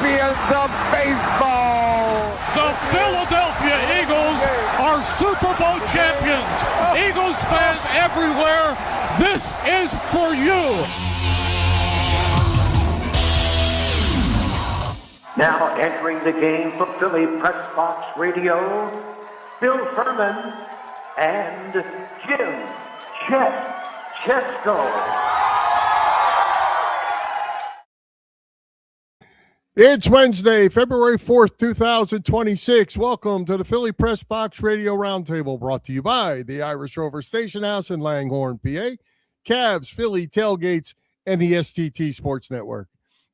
champions of baseball. The Philadelphia Eagles are Super Bowl champions. Eagles fans everywhere, this is for you. Now entering the game for Philly Pressbox Radio, Bill Furman and Jim Chesko. It's Wednesday, February 4th, 2026. Welcome to the Philly Pressbox Radio Roundtable, brought to you by the Irish Rover Station House in Langhorne, PA, Cavs, Philly Tailgates, and the STT Sports Network.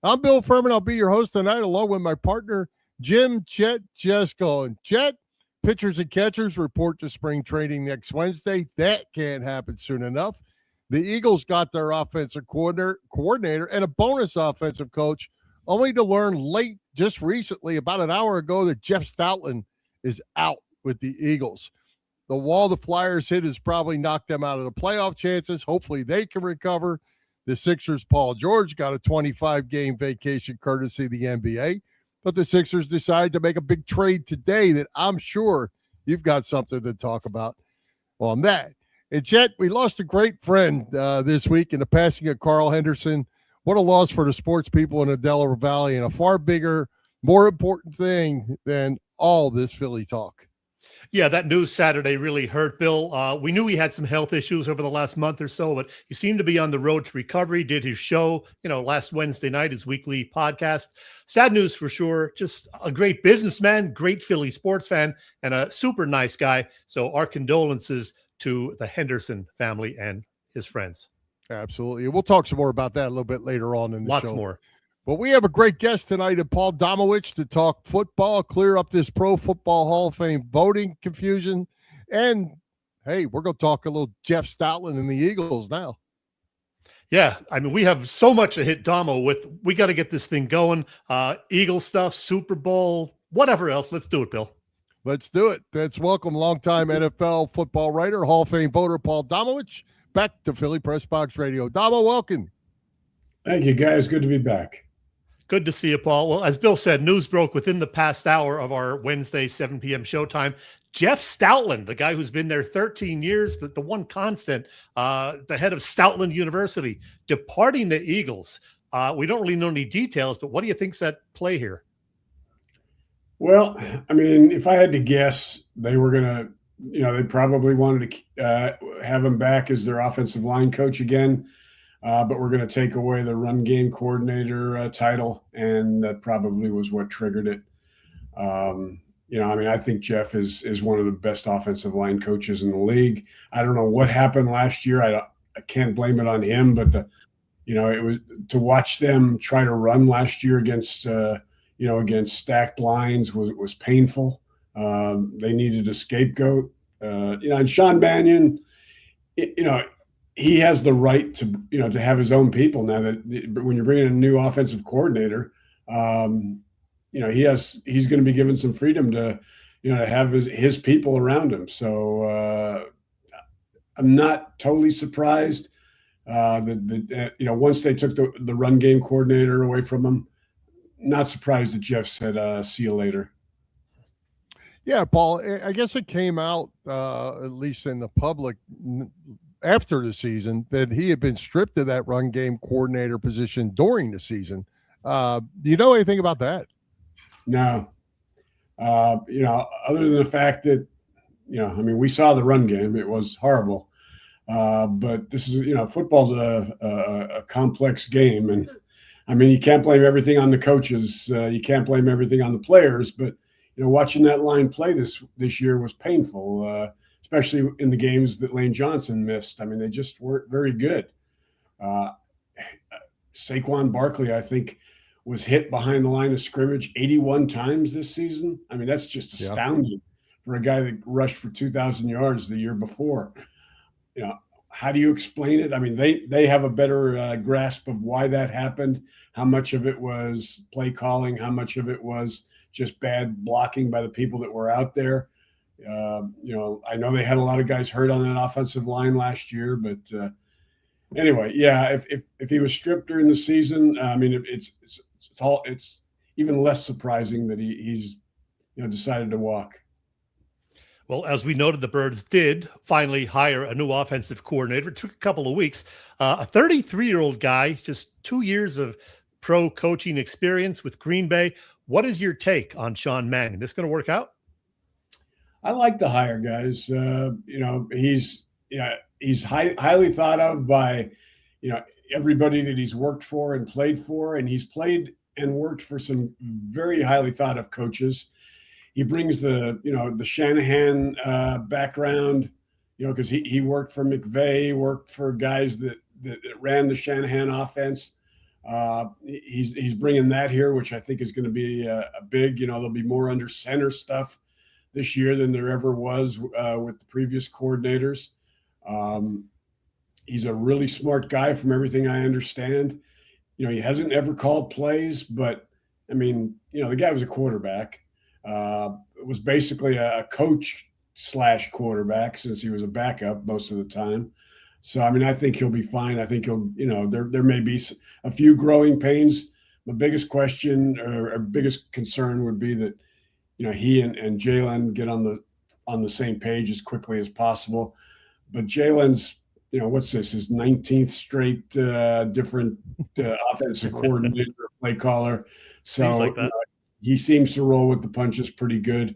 I'm Bill Furman. I'll be your host tonight, along with my partner, Jim Chesko. And Chet, pitchers and catchers report to spring training next Wednesday. That can't happen soon enough. The Eagles got their offensive coordinator and a bonus offensive coach, only to learn late, just recently, about an hour ago, that Jeff Stoutland is out with the Eagles. The wall the Flyers hit has probably knocked them out of the playoff chances. Hopefully they can recover. The Sixers' Paul George got a 25-game vacation courtesy of the NBA. But the Sixers decided to make a big trade today that I'm sure you've got something to talk about on that. And Chet, we lost a great friend this week in the passing of Carl Henderson. What a loss for the sports people in the Delaware Valley, and a far bigger, more important thing than all this Philly talk. Yeah, that news Saturday really hurt, Bill. We knew he had some health issues over the last month or so, but he seemed to be on the road to recovery, did his show, last Wednesday night, his weekly podcast. Sad news for sure. Just a great businessman, great Philly sports fan, and a super nice guy. So our condolences to the Henderson family and his friends. Absolutely. We'll talk some more about that a little bit later on in the show. Lots more. But we have a great guest tonight in Paul Domowitch to talk football, clear up this Pro Football Hall of Fame voting confusion. And, hey, we're going to talk a little Jeff Stoutland and the Eagles now. Yeah, I mean, we have so much to hit Domo with. We got to get this thing going. Eagle stuff, Super Bowl, whatever else. Let's do it, Bill. Let's do it. Let's welcome longtime NFL football writer, Hall of Fame voter Paul Domowitch, back to Philly Pressbox Radio. Damo, welcome. Thank you, guys. Good to be back. Good to see you, Paul. Well, as Bill said, news broke within the past hour of our Wednesday 7 p.m. showtime. Jeff Stoutland, the guy who's been there 13 years, the one constant, the head of Stoutland University, departing the Eagles. We don't really know any details, but what do you think's at play here? Well, I mean, if I had to guess, they were going to, they probably wanted to have him back as their offensive line coach again. But we're going to take away the run game coordinator title, and that probably was what triggered it. I think Jeff is one of the best offensive line coaches in the league. I don't know what happened last year. I can't blame it on him, but it was to watch them try to run last year against stacked lines was painful. They needed a scapegoat. And Sean Mannion, he has the right to have his own people now. That when you're bringing in a new offensive coordinator, he's going to be given some freedom to have his people around him. So I'm not totally surprised that once they took the run game coordinator away from him, not surprised that Jeff said, "See you later." Yeah, Paul, I guess it came out, at least in the public after the season, that he had been stripped of that run game coordinator position during the season. Do you know anything about that? No. Other than the fact that, we saw the run game. It was horrible. But this is, football's a complex game. And, you can't blame everything on the coaches. You can't blame everything on the players. But, watching that line play this year was painful, especially in the games that Lane Johnson missed. They just weren't very good. Saquon Barkley, I think, was hit behind the line of scrimmage 81 times this season. That's just astounding for a guy that rushed for 2,000 yards the year before. How do you explain it? They have a better grasp of why that happened, how much of it was play calling, how much of it was just bad blocking by the people that were out there. I know they had a lot of guys hurt on that offensive line last year, but anyway, yeah, if he was stripped during the season, it's even less surprising that he's decided to walk. Well, as we noted, the Birds did finally hire a new offensive coordinator. It took a couple of weeks. A 33-year-old guy, just 2 years of pro coaching experience with Green Bay. What is your take on Sean Mannion? This going to work out? I like the hire, guys. He's highly thought of by, everybody that he's worked for and played for, and he's played and worked for some very highly thought of coaches. He brings the Shanahan background, because he worked for McVay, worked for guys that ran the Shanahan offense. He's bringing that here, which I think is going to be a big, there'll be more under center stuff this year than there ever was with the previous coordinators. He's a really smart guy from everything I understand. He hasn't ever called plays, but I mean, the guy was a quarterback. It was basically a coach / quarterback since he was a backup most of the time. So, I mean, I think he'll be fine. I think he'll, there may be a few growing pains. The biggest question or biggest concern would be that, he and Jalen get on the same page as quickly as possible. But Jalen's, what's this, his 19th straight different offensive coordinator, play caller. So seems like that. He seems to roll with the punches pretty good.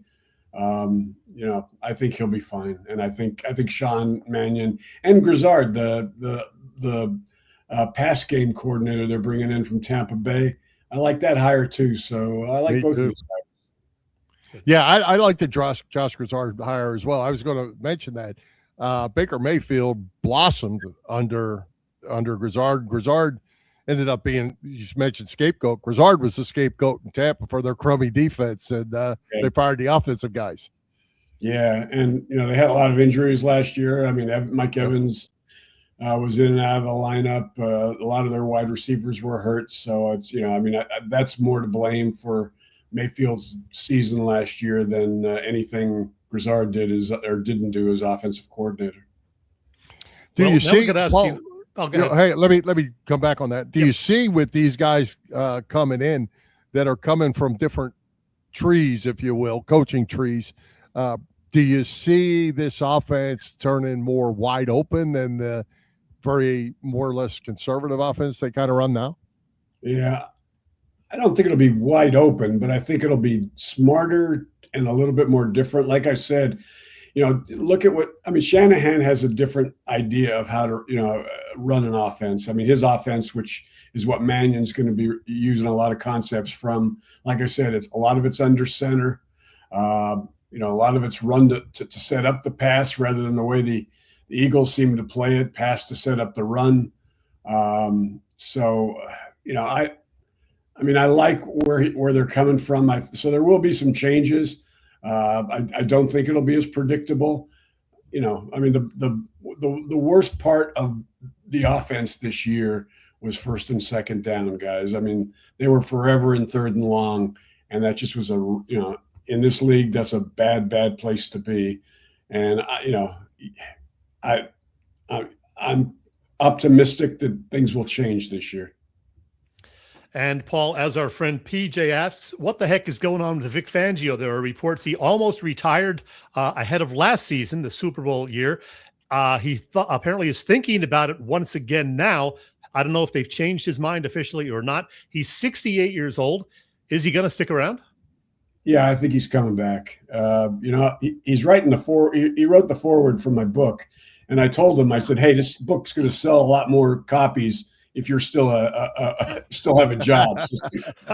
I think he'll be fine. And I think Sean Mannion and Grizzard, the pass game coordinator they're bringing in from Tampa Bay, I like that hire too. So I like both of these hires. Yeah, I like the Josh Grizzard hire as well. I was going to mention that Baker Mayfield blossomed under Grizzard. Grizzard ended up being, you just mentioned scapegoat. Grizzard was the scapegoat in Tampa for their crummy defense, and they fired the offensive guys. Yeah, and they had a lot of injuries last year. I mean, Mike Evans was in and out of the lineup. A lot of their wide receivers were hurt, so it's that's more to blame for Mayfield's season last year than anything Grizzard didn't do as offensive coordinator. Do you see? Paul, hey, let me come back on that. Do you see with these guys coming in that are coming from different trees, if you will, coaching trees? Do you see this offense turning more wide open than the very more or less conservative offense they kind of run now? Yeah, I don't think it'll be wide open, but I think it'll be smarter and a little bit more different. Like I said, look at Shanahan has a different idea of how to, run an offense. I mean, his offense, which is what Mannion's going to be using a lot of concepts from. Like I said, a lot of it's under center. A lot of it's run to set up the pass rather than the way the Eagles seem to play it, pass to set up the run. I like where they're coming from. So there will be some changes. I don't think it'll be as predictable. The worst part of the offense this year was first and second down, guys. I mean, they were forever in third and long, and that just was in this league, that's a bad place to be. And I'm optimistic that things will change this year. And Paul, as our friend PJ asks, what the heck is going on with Vic Fangio? There are reports he almost retired ahead of last season, the Super Bowl year. He apparently is thinking about it once again now. I don't know if they've changed his mind officially or not. He's 68 years old. Is he going to stick around? Yeah, I think he's coming back. He's writing he wrote the foreword for my book, and I told him, I said, hey, this book's going to sell a lot more copies if you're still still have a job. So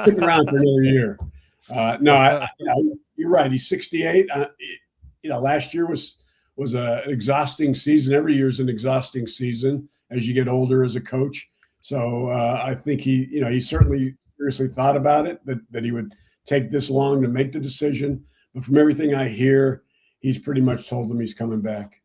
stick around for another year. You're right. He's 68. Last year was an exhausting season. Every year is an exhausting season as you get older as a coach. So I think he certainly seriously thought about it, that he would take this long to make the decision. But from everything I hear, he's pretty much told them he's coming back.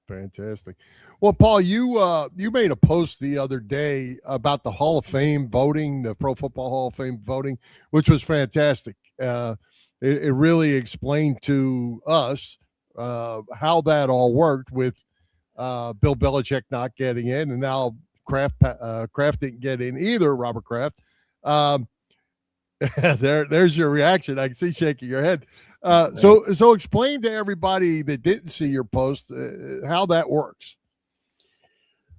Fantastic. Well, Paul, you made a post the other day about the Hall of Fame voting, the Pro Football Hall of Fame voting, which was fantastic. It really explained to us how that all worked with Bill Belichick not getting in, and now Kraft didn't get in either, Robert Kraft. There's your reaction. I can see shaking your head. So explain to everybody that didn't see your post how that works.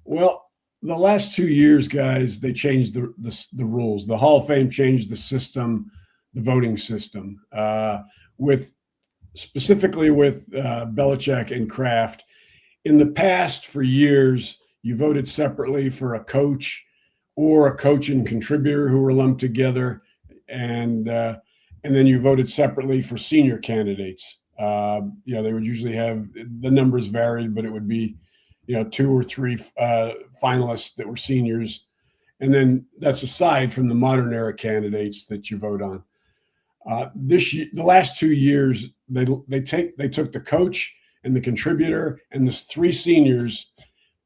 Well, the last 2 years, guys, they changed the rules. The Hall of Fame changed the system, the voting system, specifically with Belichick and Kraft. In the past, for years, you voted separately for a coach or a coach and contributor who were lumped together, and then you voted separately for senior candidates. They would usually have, the numbers varied, but it would be 2 or 3 finalists that were seniors. And then that's aside from the modern era candidates that you vote on. The last 2 years, they took the coach and the contributor and the 3 seniors,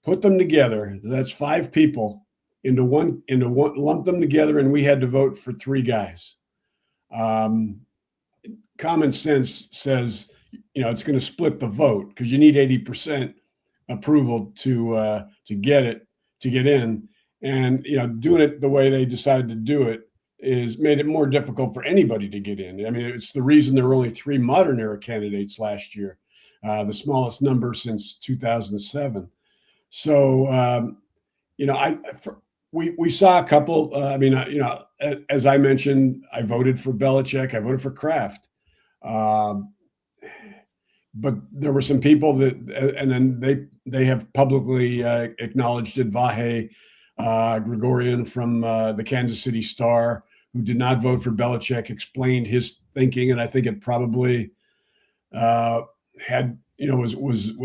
put them together. That's 5 people into one, lump them together. And we had to vote for 3 guys. Common sense says, it's going to split the vote because you need 80% approval to get in, and doing it the way they decided to do it is made it more difficult for anybody to get in. I mean, it's the reason there were only 3 modern era candidates last year, the smallest number since 2007. So we saw a couple. As I mentioned, I voted for Belichick. I voted for Kraft. But there were some people that, and then they have publicly acknowledged it. Vahe Gregorian from the Kansas City Star, who did not vote for Belichick, explained his thinking, and I think it probably was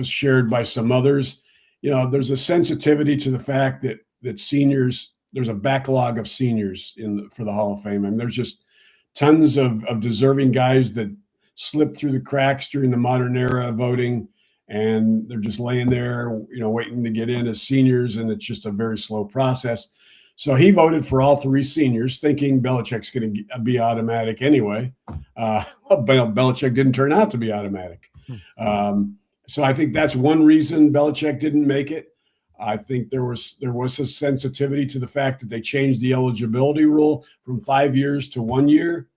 shared by some others. There's a sensitivity to the fact that seniors, there's a backlog of seniors for the Hall of Fame. I mean, there's just tons of deserving guys that slipped through the cracks during the modern era of voting, and they're just laying there, waiting to get in as seniors, and it's just a very slow process. So he voted for all 3 seniors, thinking Belichick's going to be automatic anyway. But Belichick didn't turn out to be automatic. So I think that's one reason Belichick didn't make it. I think there was a sensitivity to the fact that they changed the eligibility rule from 5 years to 1 year.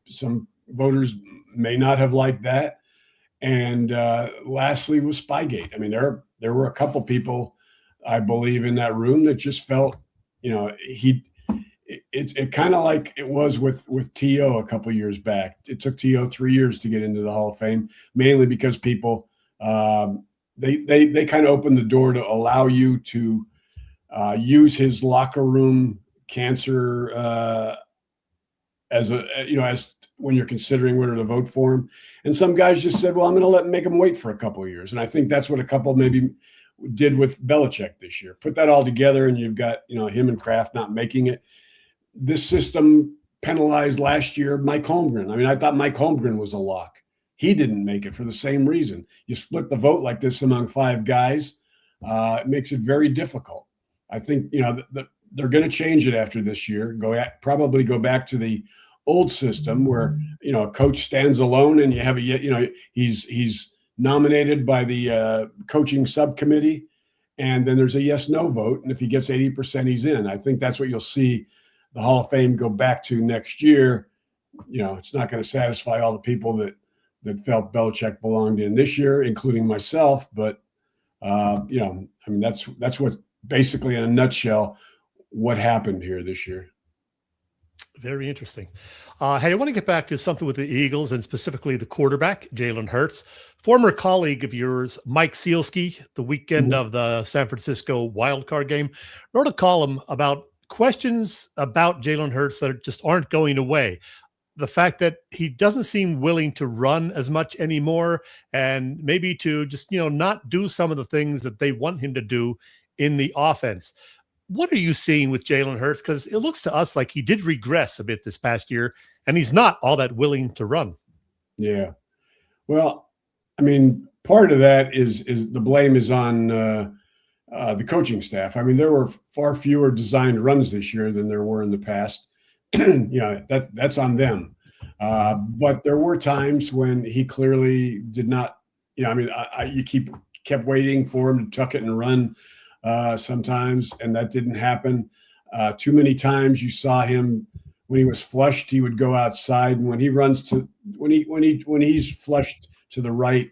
Some voters may not have liked that. And lastly was Spygate. I mean, there were a couple people, I believe, in that room that just felt, it's kind of like it was with T.O. a couple years back. It took T.O. 3 years to get into the Hall of Fame, mainly because people, they kind of opened the door to allow you to use his locker room cancer as when you're considering whether to vote for him. And some guys just said, well, I'm going to make him wait for a couple of years. And I think that's what a couple maybe did with Belichick this year. Put that all together, and you've got, him and Kraft not making it. This system penalized last year Mike Holmgren. I mean, I thought Mike Holmgren was a lock. He didn't make it for the same reason. You split the vote like this among 5 guys. It makes it very difficult. I think, they're going to change it after this year. Probably go back to the old system where a coach stands alone, and you have he's nominated by the coaching subcommittee, and then there's a yes/no vote, and if he gets 80%, he's in. I think that's what you'll see the Hall of Fame go back to next year. It's not going to satisfy all the people that felt Belichick belonged in this year, including myself, but that's what basically, in a nutshell, what happened here this year. Very interesting. Hey, I want to get back to something with the Eagles, and specifically the quarterback, Jalen Hurts. Former colleague of yours, Mike Sealski, the weekend of the San Francisco wildcard game, wrote a column about questions about Jalen Hurts that just aren't going away. The fact that he doesn't seem willing to run as much anymore, and maybe to just, not do some of the things that they want him to do in the offense. What are you seeing with Jalen Hurts? Because it looks to us like he did regress a bit this past year, and he's not all that willing to run. Yeah. Well, I mean, part of that is the blame is on the coaching staff. I mean, there were far fewer designed runs this year than there were in the past. That's on them. But there were times when he clearly did not. You kept waiting for him to tuck it and run. Sometimes, and that didn't happen. Too many times you saw him when he was flushed, he would go outside, and when he's flushed to the right,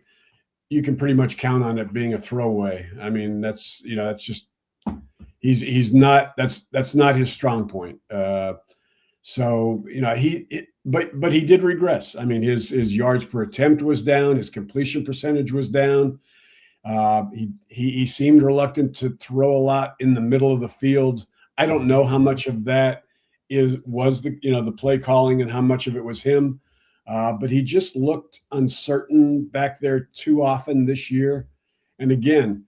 you can pretty much count on it being a throwaway. I mean, that's just he's not that's not his strong point. So but he did regress. I mean, his yards per attempt was down, his completion percentage was down. He seemed reluctant to throw a lot in the middle of the field. I don't know how much of that was the play calling and how much of it was him. But he just looked uncertain back there too often this year. And again,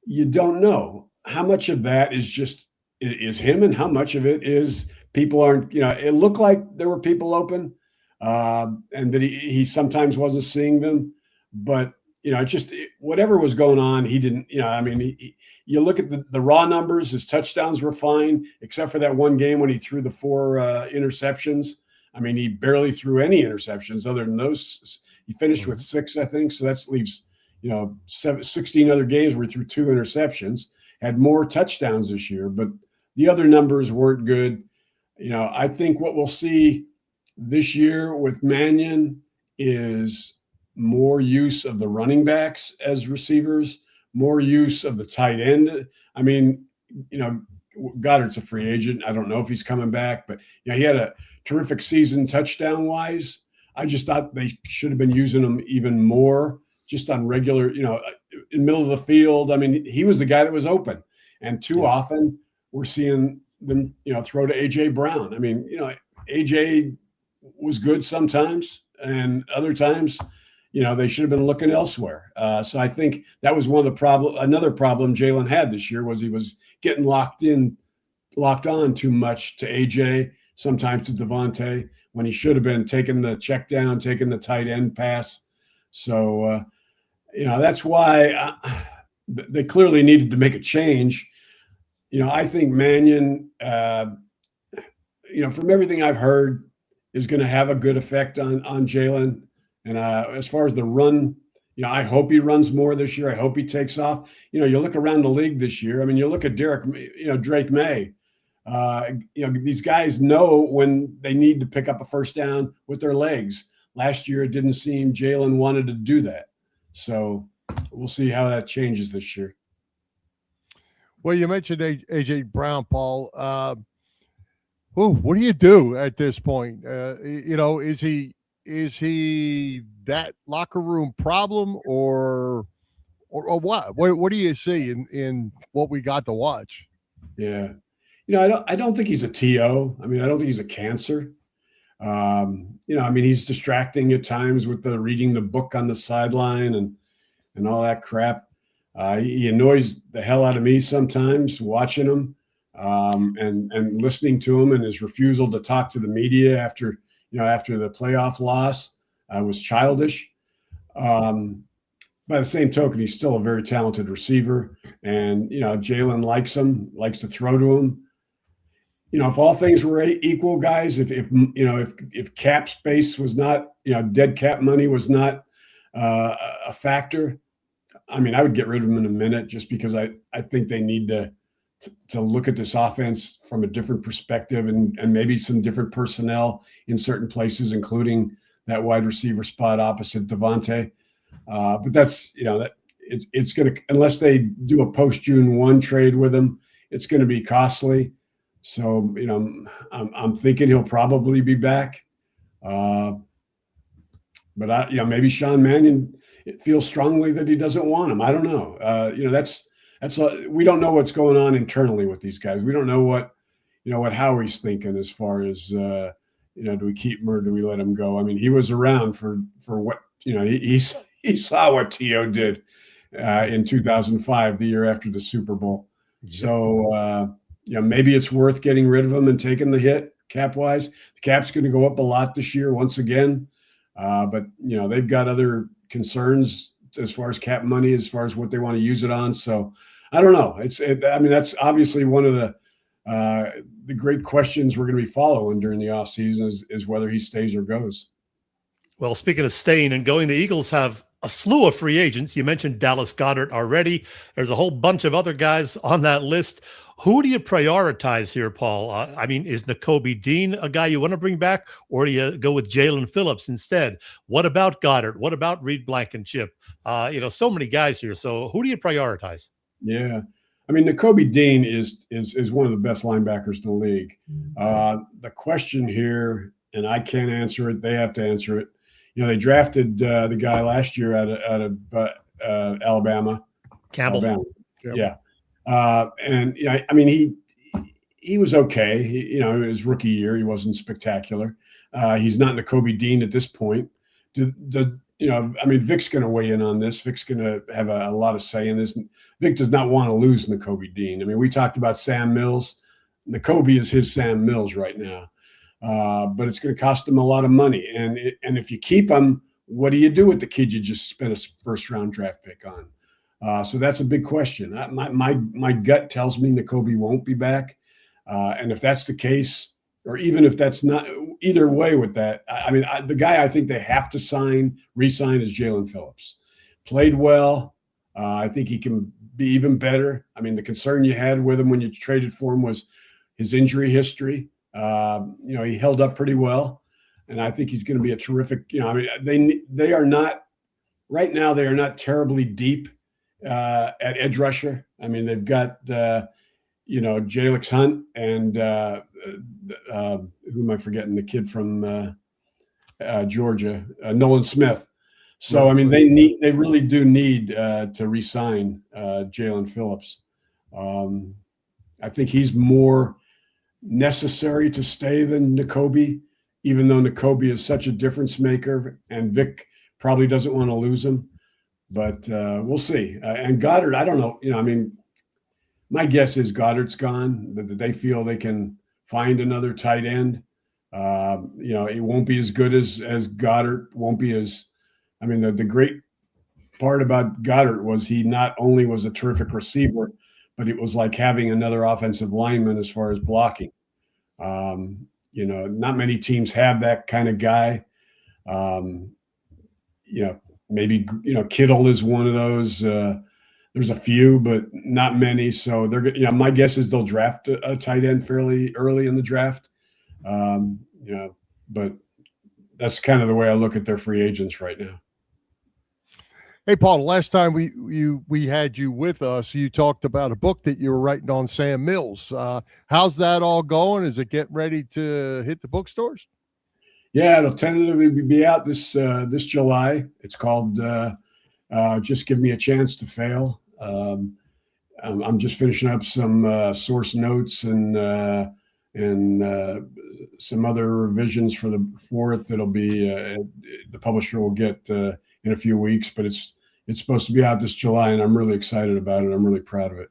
you don't know how much of that is him and how much of it is people aren't, it looked like there were people open and that he sometimes wasn't seeing them. But, whatever was going on, he didn't, you look at the raw numbers, his touchdowns were fine, except for that one game when he threw the 4 interceptions. I mean, he barely threw any interceptions other than those. He finished with 6, I think. So that leaves, 16 other games where he threw 2 interceptions, had more touchdowns this year, but the other numbers weren't good. I think what we'll see this year with Mannion is more use of the running backs as receivers, more use of the tight end. I mean, Goddard's a free agent. I don't know if he's coming back, but he had a terrific season touchdown wise. I just thought they should have been using him even more just on regular, in the middle of the field. I mean, he was the guy that was open, and too often we're seeing them, throw to AJ Brown. I mean, AJ was good sometimes, and other times, they should have been looking elsewhere. So I think that was one of the another problem Jalen had this year was he was getting locked on too much to AJ, sometimes to Devontae, when he should have been taking the check down, taking the tight end pass. So, that's why they clearly needed to make a change. I think Mannion, from everything I've heard, is going to have a good effect on Jalen. And as far as the run, I hope he runs more this year. I hope he takes off. You look around the league this year. I mean, you look at Drake May. These guys know when they need to pick up a first down with their legs. Last year, it didn't seem Jalen wanted to do that. So we'll see how that changes this year. Well, you mentioned AJ Brown, Paul. What do you do at this point? Is he that locker room problem or what? What do you see in what we got to watch? Yeah. I don't think he's a TO. I mean, I don't think he's a cancer. He's distracting at times with the reading the book on the sideline and all that crap. He annoys the hell out of me sometimes watching him and listening to him, and his refusal to talk to the media after the playoff loss was childish. By the same token, he's still a very talented receiver, and Jalen likes him, likes to throw to him. If all things were equal, guys, if cap space was not, dead cap money was not a factor, I mean, I would get rid of him in a minute, just because I think they need to look at this offense from a different perspective and maybe some different personnel in certain places, including that wide receiver spot opposite Devontae. But that's, it's going to, unless they do a post June 1 trade with him, it's going to be costly. So, I'm thinking he'll probably be back. But maybe Sean Mannion feels strongly that he doesn't want him. I don't know. We don't know what's going on internally with these guys. We don't know what Howie's thinking as far as, do we keep him or do we let him go? I mean, he was around for what, he saw what T.O. did in 2005, the year after the Super Bowl. So, maybe it's worth getting rid of him and taking the hit cap wise. The cap's going to go up a lot this year once again. But they've got other concerns as far as cap money, as far as what they want to use it on. So I don't know. That's obviously one of the great questions we're going to be following during the offseason is whether he stays or goes. Well, speaking of staying and going, the Eagles have a slew of free agents. You mentioned Dallas Goedert already. There's a whole bunch of other guys on that list. Who do you prioritize here, Paul? I mean, is Nakobe Dean a guy you want to bring back, or do you go with Jalen Phillips instead? What about Goddard? What about Reed Blankenship? So many guys here. So who do you prioritize? Yeah. I mean, Nakobe Dean is one of the best linebackers in the league. The question here, and I can't answer it, they have to answer it. They drafted the guy last year out of Alabama. Campbell. Alabama. Yeah. I mean, he was okay. His rookie year, he wasn't spectacular. He's not Nakobe Dean at this point. Vic's going to weigh in on this. Vic's going to have a lot of say in this. Vic does not want to lose Nakobe Dean. I mean, we talked about Sam Mills. Nakobe is his Sam Mills right now. But it's going to cost him a lot of money. And if you keep him, what do you do with the kid you just spent a first-round draft pick on? So that's a big question. My gut tells me Nakobe won't be back. And if that's the case, or even if that's not, either way with that, the guy I think they have to re-sign is Jalen Phillips. Played well. I think he can be even better. I mean, the concern you had with him when you traded for him was his injury history. He held up pretty well. And I think he's going to be a terrific, they are not, right now, they are not terribly deep at edge rusher. I mean, they've got, Jalix Hunt and who am I forgetting? The kid from Georgia, Nolan Smith. So, I mean, they really do need to re-sign Jalen Phillips. I think he's more necessary to stay than Nakobe, even though Nakobe is such a difference maker, and Vic probably doesn't want to lose him. But we'll see. And Goddard, I don't know. My guess is Goddard's gone. That they feel they can find another tight end. It won't be as good as Goddard. Won't be as. I mean, the great part about Goddard was he not only was a terrific receiver, but it was like having another offensive lineman as far as blocking. Not many teams have that kind of guy. Maybe Kittle is one of those. There's a few, but not many. So they're my guess is they'll draft a tight end fairly early in the draft. But that's kind of the way I look at their free agents right now. Hey, Paul, the last time we had you with us, you talked about a book that you were writing on Sam Mills. How's that all going? Is it getting ready to hit the bookstores? Yeah, it'll tentatively be out this July. It's called Just Give Me a Chance to Fail. I'm just finishing up some source notes and some other revisions for it that'll be the publisher will get in a few weeks. But it's supposed to be out this July, and I'm really excited about it. I'm really proud of it.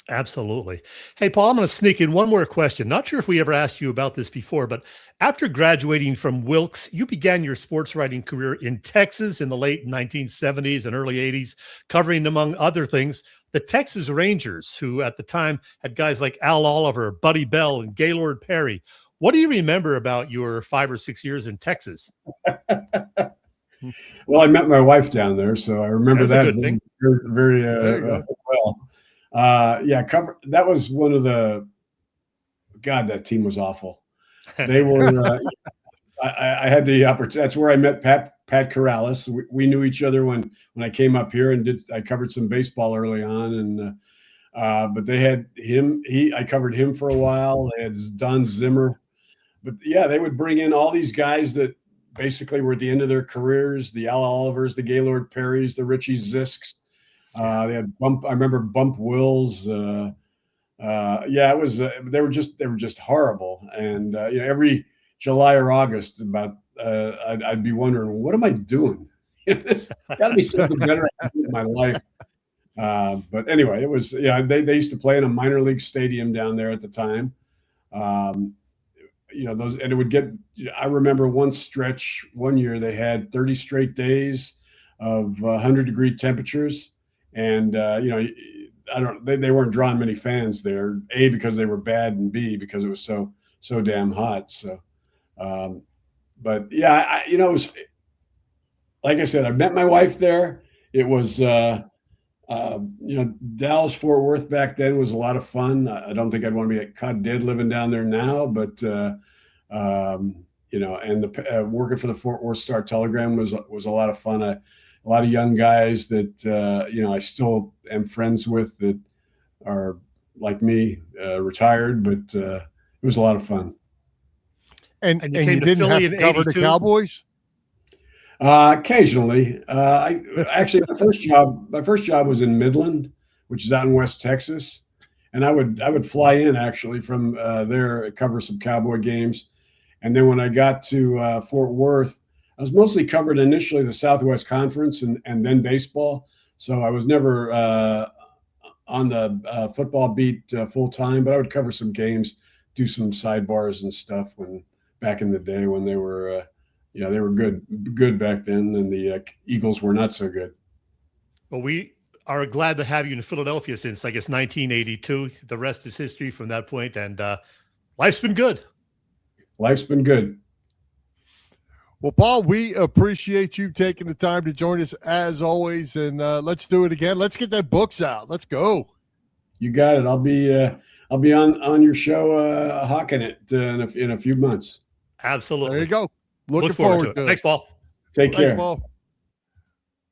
Absolutely. Hey, Paul, I'm going to sneak in one more question. Not sure if we ever asked you about this before, but after graduating from Wilkes, you began your sports writing career in Texas in the late 1970s and early 80s, covering, among other things, the Texas Rangers, who at the time had guys like Al Oliver, Buddy Bell, and Gaylord Perry. What do you remember about your 5 or 6 years in Texas? Well, I met my wife down there, so I remember that very, very well. That was one of the. God, that team was awful. They were. I had the opportunity. That's where I met Pat Corrales. We knew each other when I came up here and I covered some baseball early on, and but they had him. I covered him for a while. They had Don Zimmer, but yeah, they would bring in all these guys that basically were at the end of their careers: the Al Olivers, the Gaylord Perrys, the Richie Zisks. They had I remember Bump Wills. It was. They were just horrible. And every July or August, I'd be wondering, what am I doing? This got to be something better in my life. But anyway, it was. They used to play in a minor league stadium down there at the time. Those, and it would get. I remember one year they had 30 straight days of 100-degree temperatures. And, they weren't drawing many fans there, A, because they were bad, and B, because it was so damn hot. So, but yeah, it was like I said, I met my wife there. It was, Dallas Fort Worth back then was a lot of fun. I don't think I'd want to be caught dead living down there now, but and the working for the Fort Worth Star Telegram was a lot of fun. A lot of young guys that I still am friends with that are like me, retired, but it was a lot of fun. And you didn't have to cover the Cowboys? Occasionally. Actually, my first job was in Midland, which is out in West Texas, and I would fly in actually from there, cover some Cowboy games, and then when I got to Fort Worth, I was mostly covered initially the Southwest Conference and then baseball. So I was never on the football beat full time, but I would cover some games, do some sidebars and stuff when back in the day when they were. They were good back then, and the Eagles were not so good. Well, we are glad to have you in Philadelphia since, I guess, 1982. The rest is history from that point, and life's been good. Life's been good. Well, Paul, we appreciate you taking the time to join us as always, and let's do it again. Let's get that books out. Let's go. You got it. I'll be on your show hawking it in a few months. Absolutely. There you go. Looking Look forward to to it. it. Thanks, Paul. Take care. Thanks, Paul.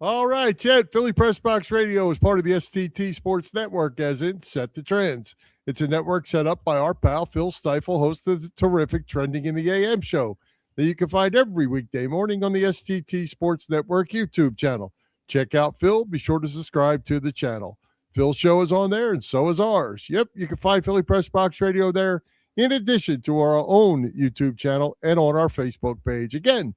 All right, Chet. Philly Pressbox Radio is part of the STT Sports Network, as in Set the Trends. It's a network set up by our pal Phil Stiefel, host of the terrific Trending in the AM show that you can find every weekday morning on the STT Sports Network YouTube channel. Check out Phil. Be sure to subscribe to the channel. Phil's show is on there, and so is ours. Yep, you can find Philly Pressbox Radio there, in addition to our own YouTube channel and on our Facebook page. Again,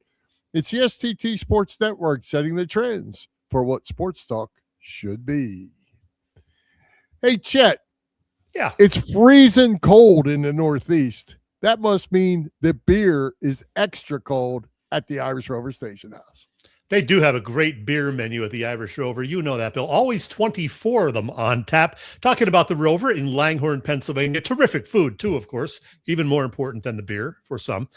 it's the STT Sports Network setting the trends for what sports talk should be. Hey, Chet. Yeah. It's freezing cold in the Northeast. That must mean the beer is extra cold at the Irish Rover Station House. They do have a great beer menu at the Irish Rover. You know that, Bill. Always 24 of them on tap. Talking about the Rover in Langhorne, Pennsylvania. Terrific food, too, of course. Even more important than the beer for some.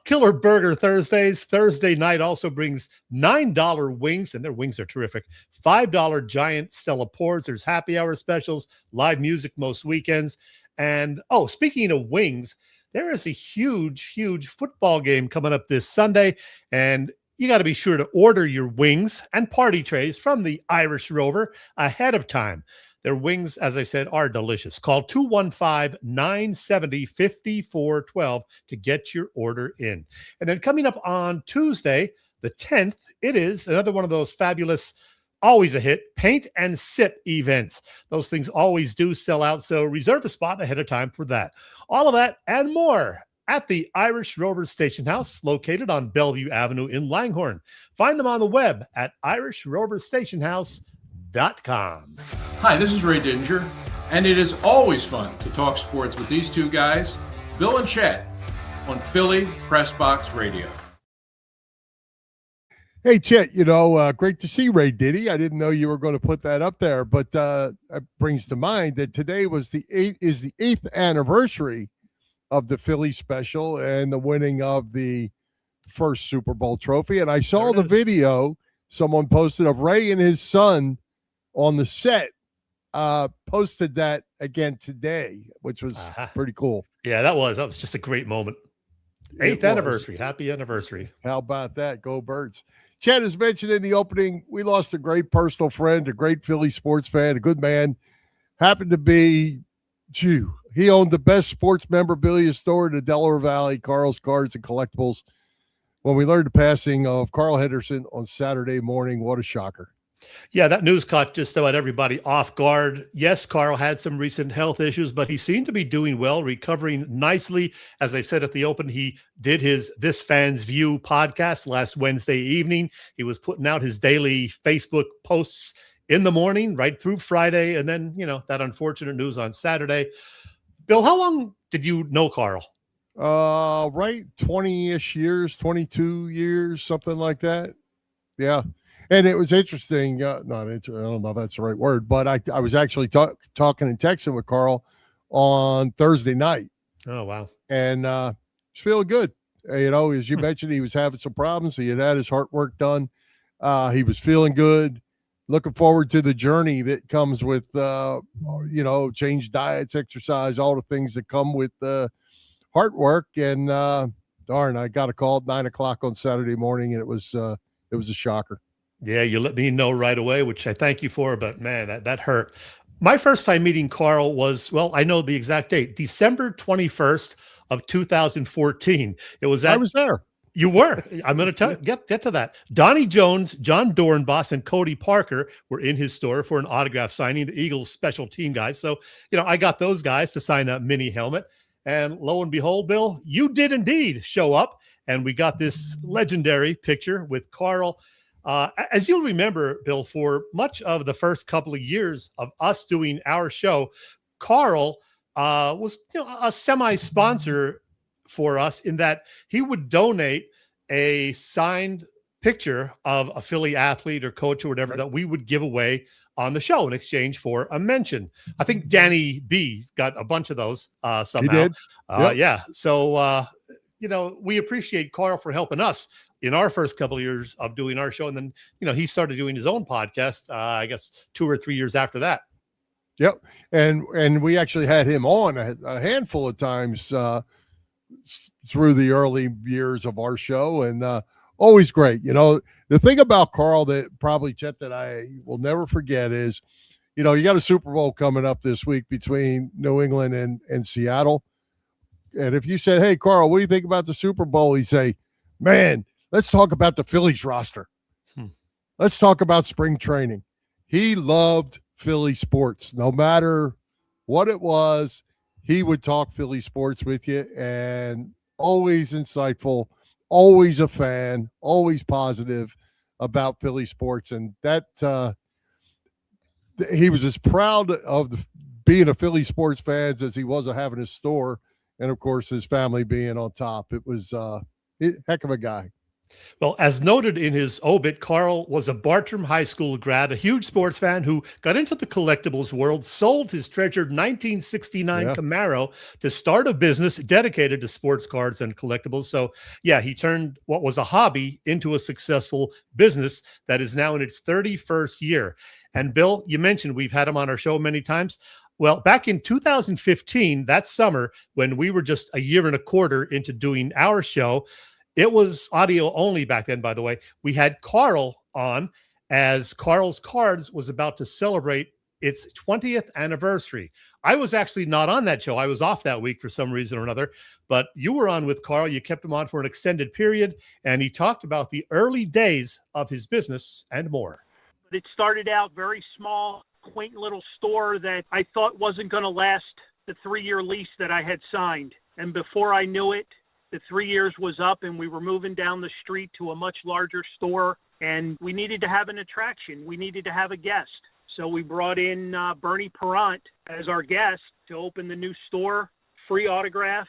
Killer Burger Thursdays. Thursday night also brings $9 wings, and their wings are terrific. $5 giant Stella Pours. There's happy hour specials, live music most weekends. And, speaking of wings, there is a huge, huge football game coming up this Sunday, and you got to be sure to order your wings and party trays from the Irish Rover ahead of time. Their wings, as I said, are delicious. Call 215-970-5412 to get your order in. And then coming up on Tuesday, the 10th, it is another one of those fabulous, always a hit, paint and sip events. Those things always do sell out, so reserve a spot ahead of time for that. All of that and more at the Irish Rover Station House, located on Bellevue Avenue in Langhorne. Find them on the web at irishroverstationhouse.com. Hi, this is Ray Dinger, and it is always fun to talk sports with these two guys, Bill and Chet, on Philly Pressbox Radio. Hey, Chet, great to see Ray Diddy. I didn't know you were going to put that up there, but that brings to mind that today was the 8th anniversary of the Philly special and the winning of the first Super Bowl trophy. And I saw the video someone posted of Ray and his son on the set, posted that again today, which was pretty cool. Yeah, that was just a great moment. 8th anniversary. Happy anniversary. How about that? Go Birds. Chad has mentioned in the opening, we lost a great personal friend, a great Philly sports fan, a good man. Happened to be, he owned the best sports memorabilia store in the Delaware Valley, Carl's Cards and Collectibles. When we learned the passing of Carl Henderson on Saturday morning, what a shocker. Yeah, that news caught just about everybody off guard. Yes, Carl had some recent health issues, but he seemed to be doing well, recovering nicely. As I said at the open, he did his This Fans View podcast last Wednesday evening. He was putting out his daily Facebook posts in the morning, right through Friday, and then, that unfortunate news on Saturday. Bill, how long did you know Carl? Right, 20-ish years, 22 years, something like that. Yeah. And it was interesting. I don't know if that's the right word, but I was actually talking and texting with Carl on Thursday night. Oh, wow. And it's feeling good. As you mentioned, he was having some problems. He had his heart work done. He was feeling good. Looking forward to the journey that comes with, change diets, exercise, all the things that come with heart work. And darn, I got a call at 9:00 on Saturday morning, and it was a shocker. Yeah, you let me know right away, which I thank you for, but man, that hurt. My first time meeting Carl was, well, I know the exact date, December 21st of 2014. It was I was there. You were. I'm going to get to that. Donnie Jones, John Dornbos, and Cody Parker were in his store for an autograph signing, the Eagles special team guys. So, I got those guys to sign a mini helmet. And lo and behold, Bill, you did indeed show up. And we got this legendary picture with Carl. As you'll remember, Bill, for much of the first couple of years of us doing our show, Carl was a semi-sponsor for us in that he would donate a signed picture of a Philly athlete or coach or whatever that we would give away on the show in exchange for a mention. I think Danny B got a bunch of those somehow. He did. Yep. Yeah. So, we appreciate Carl for helping us in our first couple of years of doing our show. And then, he started doing his own podcast, I guess 2 or 3 years after that. Yep. And we actually had him on a handful of times through the early years of our show, and always great. The thing about Carl that probably, Chet, that I will never forget is, you got a Super Bowl coming up this week between New England and Seattle. And if you said, hey, Carl, what do you think about the Super Bowl? He'd say, man, let's talk about the Phillies roster. Let's talk about spring training. He loved Philly sports. No matter what it was, he would talk Philly sports with you, and always insightful, always a fan, always positive about Philly sports. And that he was as proud of being a Philly sports fan as he was of having his store, and of course his family being on top. It was a heck of a guy. Well, as noted in his obit, Carl was a Bartram High School grad, a huge sports fan who got into the collectibles world, sold his treasured 1969 Camaro to start a business dedicated to sports cards and collectibles. So, yeah, he turned what was a hobby into a successful business that is now in its 31st year. And Bill, you mentioned we've had him on our show many times. Well, back in 2015, that summer, when we were just a year and a quarter into doing our show, it was audio only back then, by the way. We had Carl on as Carl's Cards was about to celebrate its 20th anniversary. I was actually not on that show. I was off that week for some reason or another, but you were on with Carl. You kept him on for an extended period, and he talked about the early days of his business and more. It started out very small, quaint little store that I thought wasn't going to last the 3-year lease that I had signed. And before I knew it, the 3 years was up and we were moving down the street to a much larger store, and we needed to have an attraction. We needed to have a guest. So we brought in Bernie Perrant as our guest to open the new store, free autograph.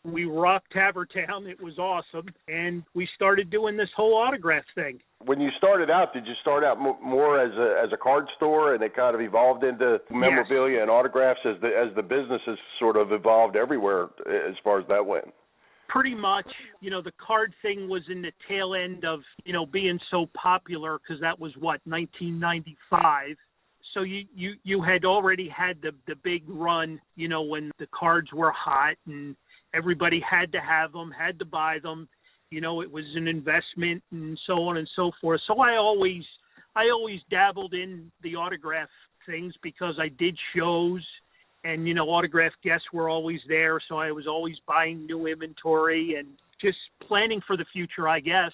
We rocked Havertown. It was awesome. And we started doing this whole autograph thing. When you started out, did you start out more as a card store, and it kind of evolved into memorabilia and autographs as the business has sort of evolved everywhere as far as that went? Pretty much. The card thing was in the tail end of, being so popular, because that was, 1995. So you had already had the big run, when the cards were hot and everybody had to have them, had to buy them. It was an investment and so on and so forth. So I always dabbled in the autograph things because I did shows, and, autograph guests were always there. So I was always buying new inventory and just planning for the future, I guess.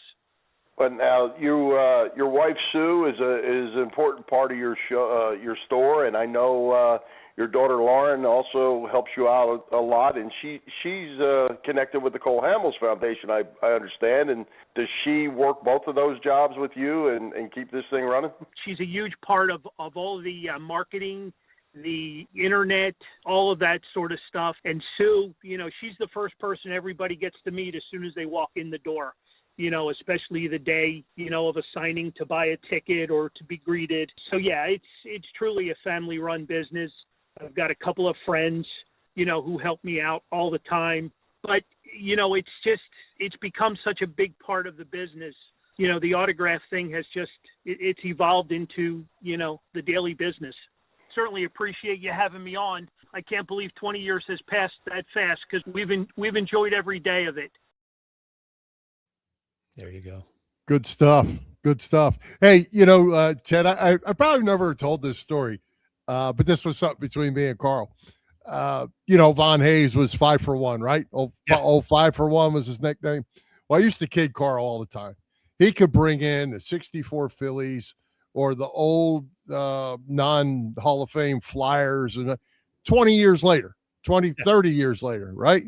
But now your wife Sue is an important part of your show, your store, and I know your daughter Lauren also helps you out a lot, and she's connected with the Cole Hamels Foundation, I understand. And does she work both of those jobs with you and keep this thing running? She's a huge part of all the marketing, the internet, all of that sort of stuff. And Sue, she's the first person everybody gets to meet as soon as they walk in the door. Especially the day, of a signing to buy a ticket or to be greeted. So, yeah, it's truly a family-run business. I've got a couple of friends, who help me out all the time. But, it's become such a big part of the business the autograph thing has just, it's evolved into, the daily business. Certainly appreciate you having me on. I can't believe 20 years has passed that fast because we've enjoyed every day of it. There you go. Good stuff. Good stuff. Hey, Chad, I probably never told this story, but this was something between me and Carl. Von Hayes was 5 for 1, right? Oh, 5 for 1 was his nickname. Well, I used to kid Carl all the time. He could bring in the 64 Phillies or the old non-Hall of Fame Flyers, and 20 years later, 30 years later, right?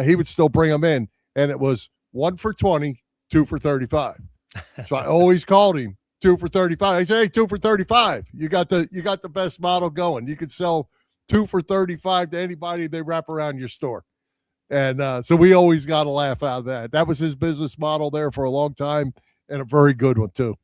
He would still bring them in, and it was 1 for 20, 2 for 35. So I always called him 2 for 35. I say, hey, 2 for 35. You got the best model going. You could sell 2 for 35 to anybody they wrap around your store. And so we always got a laugh out of that. That was his business model there for a long time, and a very good one too.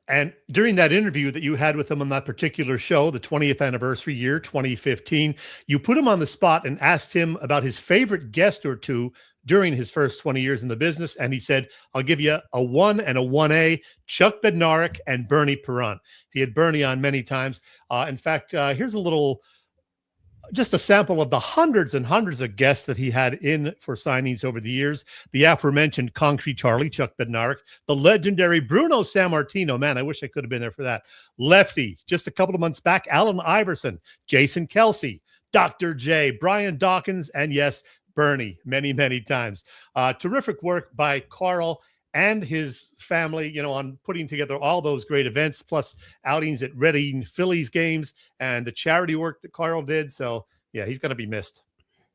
And during that interview that you had with him on that particular show, the 20th anniversary year, 2015, you put him on the spot and asked him about his favorite guest or two during his first 20 years in the business. And he said, I'll give you a 1 and a 1A, Chuck Bednarik and Bernie Perrant. He had Bernie on many times. In fact, here's just a sample of the hundreds and hundreds of guests that he had in for signings over the years. The aforementioned Concrete Charlie, Chuck Bednarik, the legendary Bruno Sammartino. Man, I wish I could have been there for that. Lefty, just a couple of months back, Allen Iverson, Jason Kelsey, Dr. J, Brian Dawkins, and yes, Bernie, many, many times. Terrific work by Carl and his family, on putting together all those great events, plus outings at Reading Phillies games and the charity work that Carl did. So, yeah, he's going to be missed.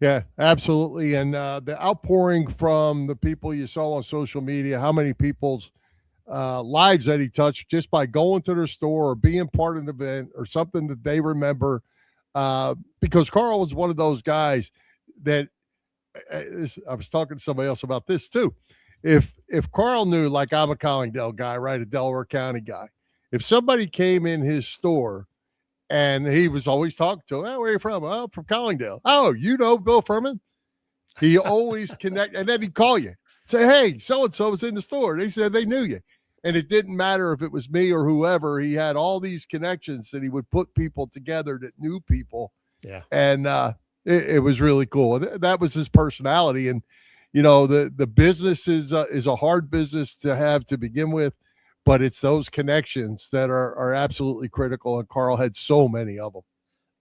Yeah, absolutely. And the outpouring from the people you saw on social media, how many people's lives that he touched just by going to their store or being part of an event or something that they remember. Because Carl was one of those guys that I was talking to somebody else about this too. If Carl knew, like I'm a Collingdale guy, right, a Delaware County guy, if somebody came in his store and he was always talking to him, where are you from? Oh, from Collingdale. Oh, Bill Furman? He always connect, and then he'd call you, say, hey, so-and-so was in the store. They said they knew you. And it didn't matter if it was me or whoever. He had all these connections that he would put people together that knew people. Yeah. And it was really cool. That was his personality. And, the business is a hard business to have to begin with, but it's those connections that are absolutely critical. And Carl had so many of them.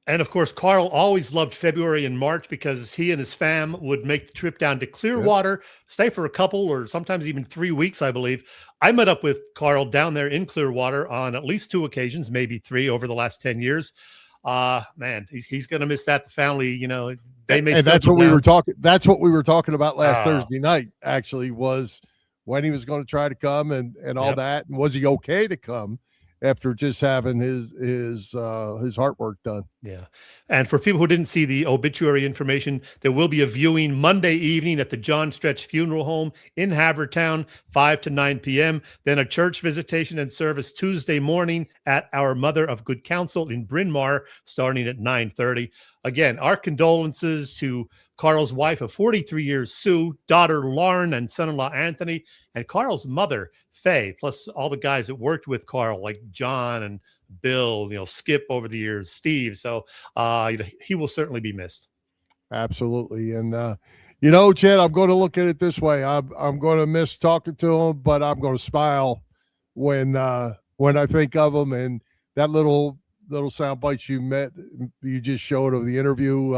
And of course, Carl always loved February and March because he and his fam would make the trip down to Clearwater, stay for a couple or sometimes even 3 weeks, I believe. I met up with Carl down there in Clearwater on at least 2 occasions, maybe 3 over the last 10 years. Man, he's going to miss that. The family, they may. And that's what we were talking. That's what we were talking about last Thursday night. Actually, was when he was going to try to come and all that, and was he okay to come after just having his heart work done? Yeah. And for people who didn't see the obituary information, there will be a viewing Monday evening at the John Stretch Funeral Home in Havertown, 5 to 9 p.m. Then a church visitation and service Tuesday morning at Our Mother of Good Counsel in Bryn Mawr, starting at 9:30. Again, our condolences to Carl's wife of 43 years, Sue, daughter Lauren, and son-in-law Anthony, and Carl's mother, Faye, plus all the guys that worked with Carl, like John and Bill, Skip over the years, Steve. So he will certainly be missed. Absolutely. And, Chad, I'm going to look at it this way. I'm going to miss talking to him, but I'm going to smile when I think of him. And that little sound bites you just showed of the interview,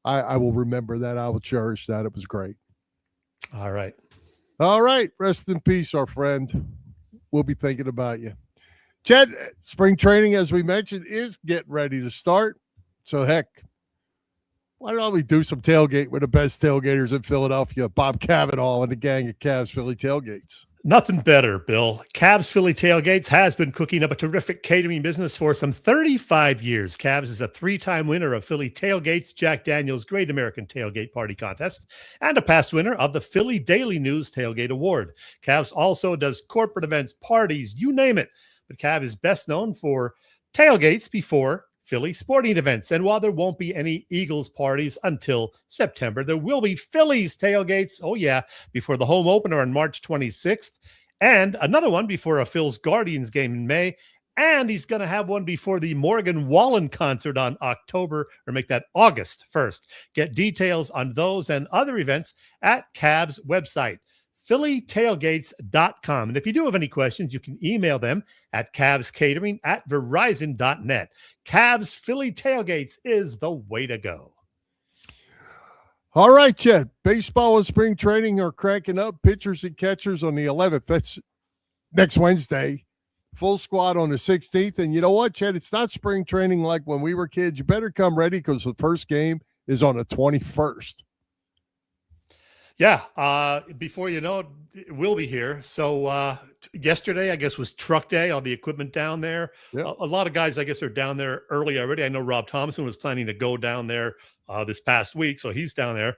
I will remember that. I will cherish that. It was great. All right. Rest in peace, our friend. We'll be thinking about you. Chad, spring training, as we mentioned, is getting ready to start. So, heck, why don't we do some tailgate with the best tailgaters in Philadelphia, Bob Cavanaugh and the gang at Cavs Philly Tailgates? Nothing better, Bill. Cavs Philly Tailgates has been cooking up a terrific catering business for some 35 years. Cavs is a 3-time winner of Philly Tailgates, Jack Daniel's Great American Tailgate Party Contest, and a past winner of the Philly Daily News Tailgate Award. Cavs also does corporate events, parties, you name it. But Cav is best known for tailgates before Philly sporting events. And while there won't be any Eagles parties until September, there will be Phillies tailgates, before the home opener on March 26th and another one before a Phil's Guardians game in May. And he's going to have one before the Morgan Wallen concert on August 1st. Get details on those and other events at Cavs website, phillytailgates.com. And if you do have any questions, you can email them at cavscatering@verizon.net. Cavs Philly Tailgates is the way to go. All right, Chet. Baseball and spring training are cranking up. Pitchers and catchers on the 11th. That's next Wednesday. Full squad on the 16th. And you know what, Chet? It's not spring training like when we were kids. You better come ready because the first game is on the 21st. Yeah. Before you know it, we'll be here. So yesterday, I guess, was truck day, all the equipment down there. Yep. A lot of guys, I guess, are down there early already. I know Rob Thompson was planning to go down there this past week, so he's down there.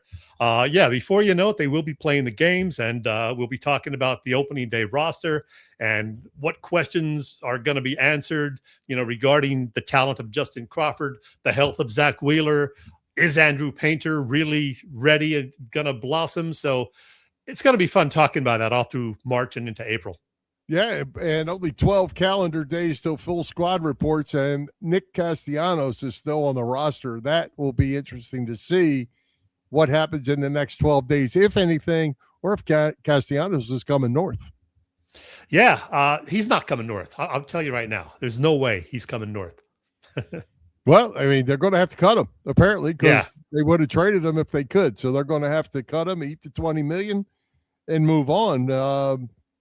Before you know it, they will be playing the games, and we'll be talking about the opening day roster and what questions are going to be answered, regarding the talent of Justin Crawford, the health of Zach Wheeler. Is Andrew Painter really ready and going to blossom? So it's going to be fun talking about that all through March and into April. Yeah, and only 12 calendar days till full squad reports, and Nick Castellanos is still on the roster. That will be interesting to see what happens in the next 12 days, if anything, or if Castellanos is coming north. Yeah, he's not coming north. I'll tell you right now. There's no way he's coming north. Well, I mean, they're going to have to cut him, apparently, because they would have traded him if they could. So they're going to have to cut him, eat the $20 million, and move on.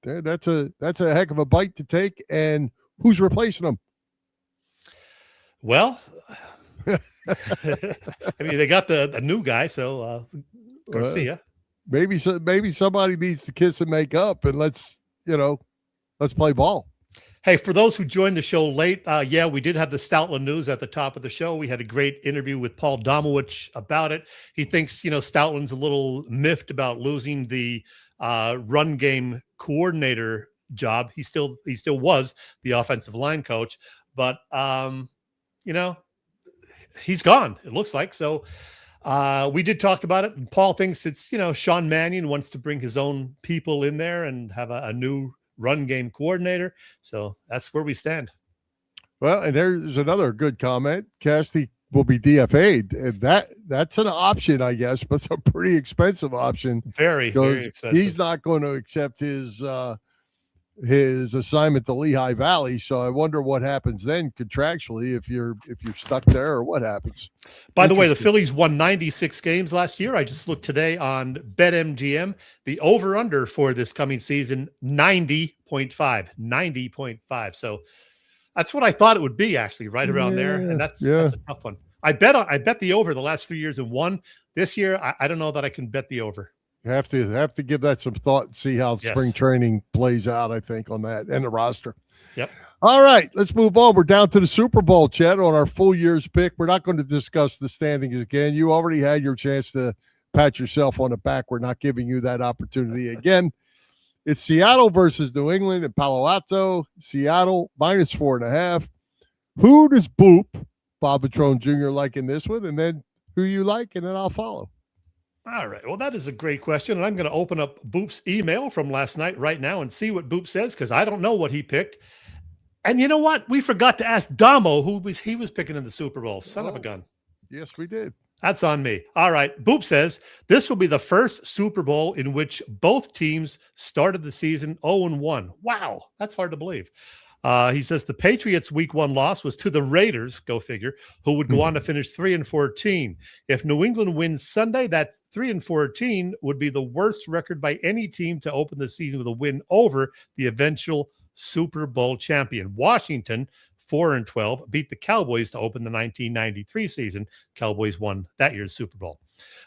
That's a heck of a bite to take. And who's replacing him? Well, I mean, they got the new guy, so Garcia. Maybe somebody needs to kiss and make up, and let's play ball. Hey, for those who joined the show late, we did have the Stoutland news at the top of the show. We had a great interview with Paul Domowitch about it. He thinks, Stoutland's a little miffed about losing the run game coordinator job. He still was the offensive line coach, but he's gone, it looks like. So we did talk about it, and Paul thinks it's, Sean Mannion wants to bring his own people in there and have a new run game coordinator. So that's where we stand. Well, and there's another good comment. Casty will be DFA'd, and that's an option, I guess, but it's a pretty expensive option. Very, very expensive. He's not going to accept his assignment to Lehigh Valley. So I wonder what happens then contractually if you're stuck there, or what happens. By the way, the Phillies won 96 games last year. I just looked today on BetMGM. The over-under for this coming season, 90.5. So that's what I thought it would be, actually, right around there. And that's a tough one. I bet the over the last 3 years and won. This year, I don't know that I can bet the over. Have to give that some thought and see how spring training plays out, I think, on that and the roster. Yep. All right, let's move on. We're down to the Super Bowl, Chet, on our full year's pick. We're not going to discuss the standings again. You already had your chance to pat yourself on the back. We're not giving you that opportunity again. It's Seattle versus New England in Palo Alto. Seattle -4.5. Who does Boop, Bob Patrone Jr., like in this one? And then who you like, and then I'll follow. All right. Well, that is a great question. And I'm going to open up Boop's email from last night right now and see what Boop says, because I don't know what he picked. And you know what? We forgot to ask Damo who he was picking in the Super Bowl. Son of a gun. Yes, we did. That's on me. All right. Boop says, this will be the first Super Bowl in which both teams started the season 0-1. Wow. That's hard to believe. He says the Patriots' Week 1 loss was to the Raiders, go figure, who would go on to finish 3-14. If New England wins Sunday, that 3-14 would be the worst record by any team to open the season with a win over the eventual Super Bowl champion. Washington, 4-12, beat the Cowboys to open the 1993 season. Cowboys won that year's Super Bowl.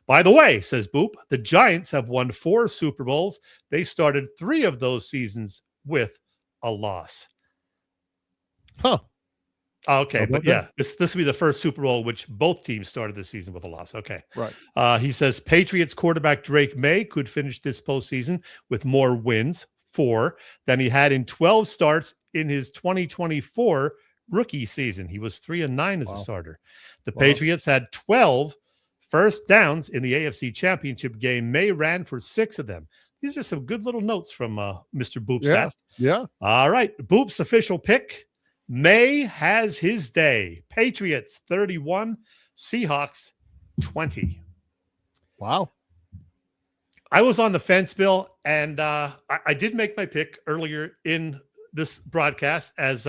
By the way, says Boop, the Giants have won 4 Super Bowls. They started 3 of those seasons with a loss. Huh. Okay, but yeah, this will be the first Super Bowl which both teams started the season with a loss. Okay. Right. He says Patriots quarterback Drake May could finish this postseason with more wins, 4, than he had in 12 starts in his 2024 rookie season. He was 3-9 as a starter. The Patriots had 12 first downs in the AFC Championship game. May ran for 6 of them. These are some good little notes from Mr. Boop Yeah. Stats. Yeah. All right. Boop's official pick. May has his day. Patriots 31, Seahawks 20. Wow. I was on the fence, Bill, and I did make my pick earlier in this broadcast as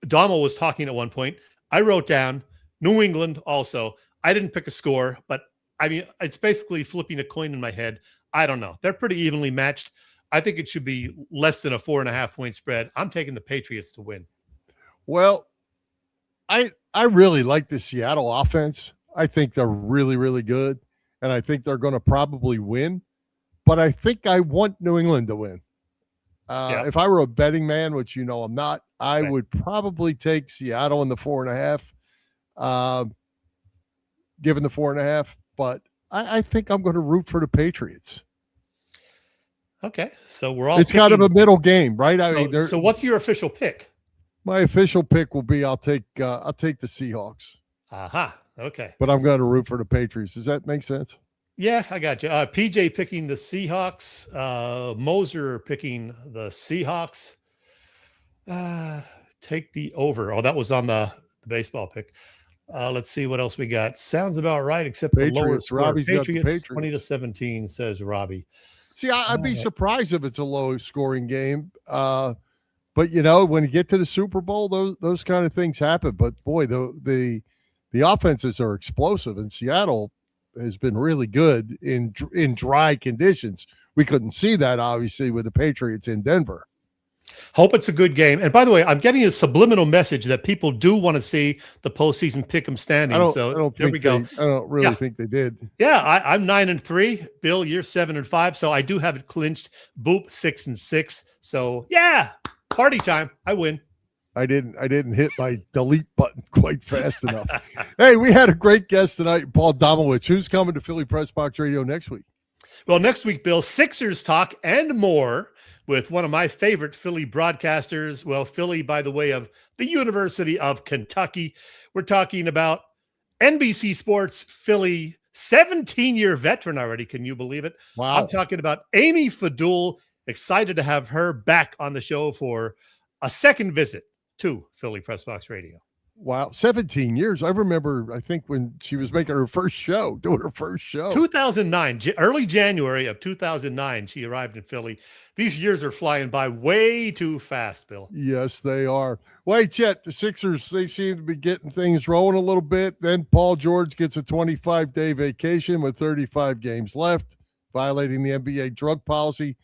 Domo was talking at one point. I wrote down New England also. I didn't pick a score, but I mean, it's basically flipping a coin in my head. I don't know. They're pretty evenly matched. I think it should be less than a 4.5 point spread. I'm taking the Patriots to win. Well, I really like the Seattle offense. I think they're really, really good, and I think they're going to probably win. But I think I want New England to win. If I were a betting man, which you know I'm not, I would probably take Seattle in the 4.5, given the 4.5. But I think I'm going to root for the Patriots. Okay, so we're all. It's kind of a middle game, right? I mean, so what's your official pick? My official pick will be I'll take the Seahawks. Aha. Okay. But I'm going to root for the Patriots. Does that make sense? Yeah, I got you. PJ picking the Seahawks. Moser picking the Seahawks. Take the over. Oh, that was on the baseball pick. Let's see what else we got. Sounds about right, except Patriots. the lowest score. Robbie's got the Patriots. 20-17, says Robbie. See, I'd be surprised if it's a low-scoring game. But, you know, when you get to the Super Bowl, those kind of things happen. But, boy, the offenses are explosive, and Seattle has been really good in dry conditions. We couldn't see that, obviously, with the Patriots in Denver. Hope it's a good game. And by the way, I'm getting a subliminal message that people do want to see the postseason pick'em standing. So there we go. I don't really think they did. Yeah, I'm 9-3. Bill, you're 7-5. So I do have it clinched. Boop 6-6. So yeah, party time. I win. I didn't hit my delete button quite fast enough. Hey, we had a great guest tonight, Paul Domowitch. Who's coming to Philly Pressbox Radio next week? Well, next week, Bill, Sixers talk and more with one of my favorite Philly broadcasters. Well, Philly, by the way, of the University of Kentucky. We're talking about NBC Sports Philly, 17-year veteran already. Can you believe it? Wow. I'm talking about Amy Fadul. Excited to have her back on the show for a second visit to Philly Pressbox Radio. Wow, 17 years. I remember, I think, when she was making her first show, doing her first show. 2009, early January of 2009, she arrived in Philly. These years are flying by way too fast, Bill. Yes, they are. Wait, Chet, the Sixers, they seem to be getting things rolling a little bit. Then Paul George gets a 25-day vacation with 35 games left, violating the NBA drug policy.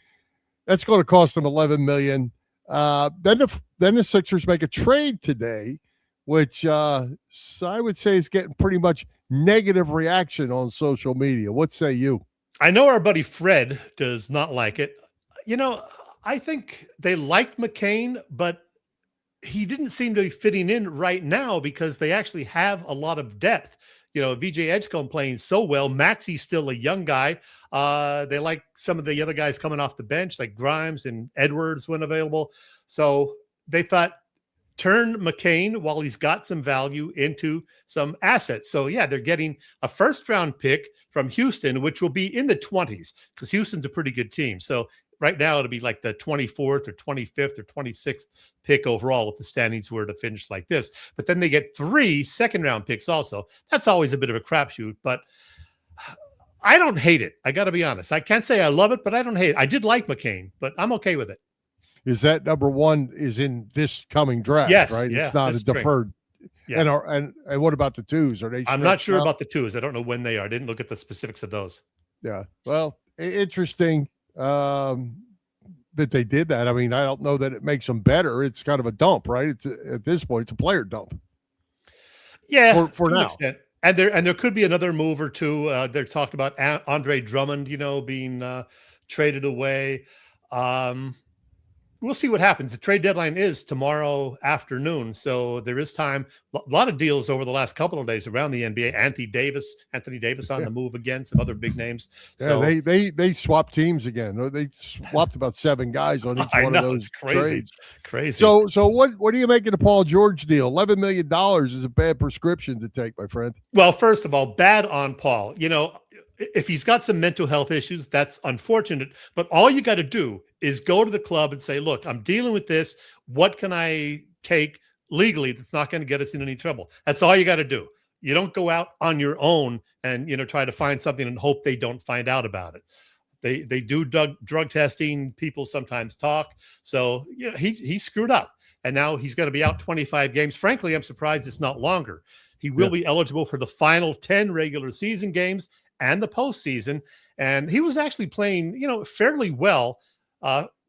That's going to cost them $11 million. Then the Sixers make a trade today, which I would say is getting pretty much negative reaction on social media. What say you? I know our buddy Fred does not like it. You know, I think they liked McCain, but he didn't seem to be fitting in right now because they actually have a lot of depth. You know, VJ Edgecombe playing so well. Maxi's still a young guy. They like some of the other guys coming off the bench, like Grimes and Edwards when available. So they thought, turn McCain while he's got some value into some assets. So yeah, they're getting a first-round pick from Houston, which will be in the 20s because Houston's a pretty good team. So right now it'll be like the 24th or 25th or 26th pick overall if the standings were to finish like this. But then they get 3 second-round picks also. That's always a bit of a crapshoot, but I don't hate it. I got to be honest. I can't say I love it, but I don't hate it. I did like McCain, but I'm okay with it. Is that number one is in this coming draft? Yes, right. Yeah, it's not a deferred. Yeah. And what about the twos? Are they? I'm not sure about the twos. I don't know when they are. I didn't look at the specifics of those. Yeah. Well, interesting that they did that. I mean, I don't know that it makes them better. It's kind of a dump, right? It's at this point, it's a player dump. Yeah, for now. Extent. And there could be another move or two. They're talking about Andre Drummond, being traded away. We'll see what happens. The trade deadline is tomorrow afternoon, so there is time. A lot of deals over the last couple of days around the NBA. Anthony Davis on the move again. Some other big names. So they swapped teams again. They swapped about 7 guys on each one of those trades. Crazy. So what do you make of the Paul George deal? $11 million is a bad prescription to take, my friend. Well, first of all, bad on Paul. if he's got some mental health issues, that's unfortunate. But all you got to do is go to the club and say, look, I'm dealing with this. What can I take legally that's not going to get us in any trouble? That's all you got to do. You don't go out on your own and, try to find something and hope they don't find out about it. They do drug testing. People sometimes talk. So, he screwed up. And now he's going to be out 25 games. Frankly, I'm surprised it's not longer. He will be eligible for the final 10 regular season games and the postseason. And he was actually playing, fairly well,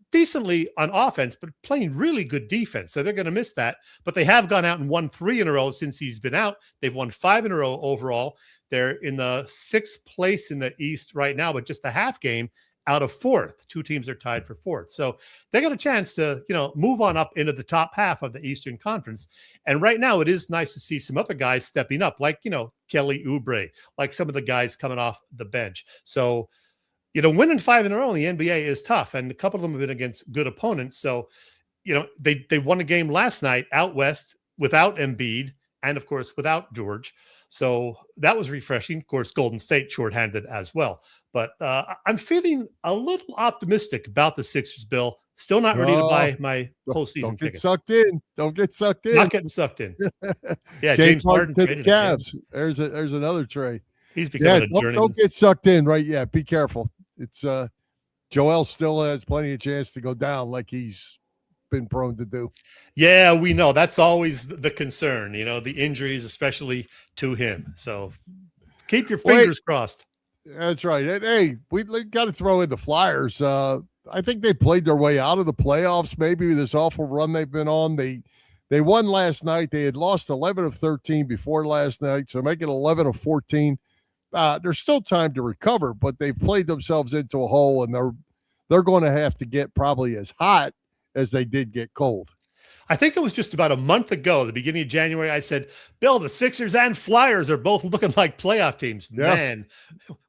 decently on offense, but playing really good defense. So they're going to miss that. But they have gone out and won 3 in a row since he's been out. They've won 5 in a row overall. They're in the 6th place in the East right now, but just a half game out of 4th. 2 teams are tied for 4th. So they got a chance to, move on up into the top half of the Eastern Conference. And right now it is nice to see some other guys stepping up, like, Kelly Oubre, like some of the guys coming off the bench. So, winning 5 in a row in the NBA is tough. And a couple of them have been against good opponents. So, they won a game last night out West without Embiid and, of course, without George. So that was refreshing. Of course, Golden State shorthanded as well. But I'm feeling a little optimistic about the Sixers, Bill. Still not ready to buy my postseason ticket. Don't get sucked in. Not getting sucked in. Yeah, James Harden to the Cavs. There's another trade. He's becoming a journeyman. Don't get sucked in right yet. Be careful. It's Joel still has plenty of chance to go down like he's been prone to do. Yeah, we know. That's always the concern, the injuries, especially to him. So keep your fingers crossed. That's right. Hey, we got to throw in the Flyers. I think they played their way out of the playoffs, maybe with this awful run they've been on. They won last night. They had lost 11 of 13 before last night, so make it 11 of 14. There's still time to recover, but they've played themselves into a hole, and they're going to have to get probably as hot as they did get cold. I think it was just about a month ago, the beginning of January, I said, Bill, the Sixers and Flyers are both looking like playoff teams. Yeah. Man,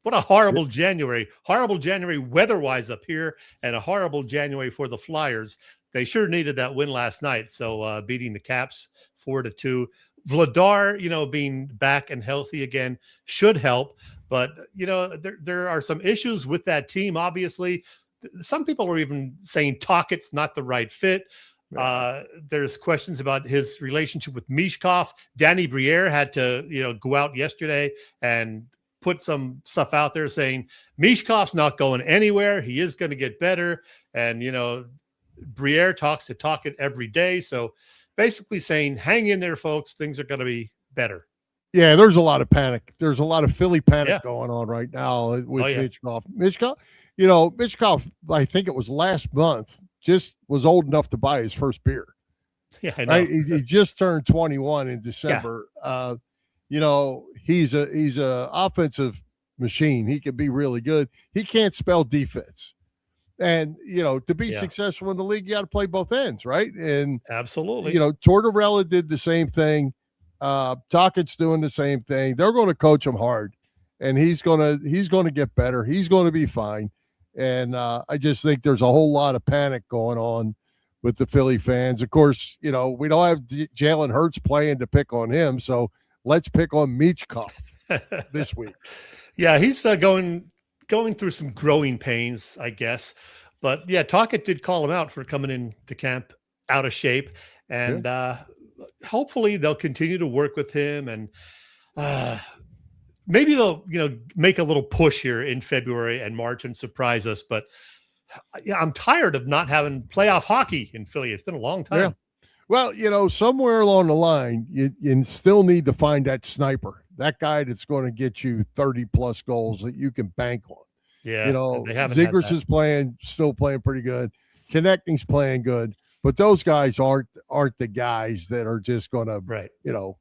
what a horrible January. Horrible January weather-wise up here, and a horrible January for the Flyers. They sure needed that win last night, so beating the Caps 4-2. Vladar, being back and healthy again should help. But, there are some issues with that team, obviously. Some people are even saying Tocchet's not the right fit. There's questions about his relationship with Mishkov. Danny Briere had to, go out yesterday and put some stuff out there saying Mishkov's not going anywhere. He is going to get better. And, Briere talks to Tocchet every day. So basically saying, hang in there, folks. Things are going to be better. Yeah, there's a lot of panic. There's a lot of Philly panic going on right now with Mishkov. Mishkov, I think it was last month, just was old enough to buy his first beer. Yeah, I know. Right? He just turned 21 in December. Yeah. He's a offensive machine. He can be really good. He can't spell defense. And, to be successful in the league, you got to play both ends, right? And absolutely. Tortorella did the same thing. Tocchet's doing the same thing. They're going to coach him hard, and he's going to get better. He's going to be fine. And I just think there's a whole lot of panic going on with the Philly fans. Of course, we don't have Jalen Hurts playing to pick on him, so let's pick on Michkov this week. Yeah, he's going through some growing pains, I guess. But yeah, Tocchet did call him out for coming into camp out of shape, and hopefully they'll continue to work with him, and maybe they'll make a little push here in February and March and surprise us. But I'm tired of not having playoff hockey in Philly. It's been a long time. Yeah. Well, somewhere along the line, you still need to find that sniper, that guy that's going to get you 30 plus goals that you can bank on. Yeah. Zegras is still playing pretty good. Connecting's playing good, but those guys aren't the guys that are just going to,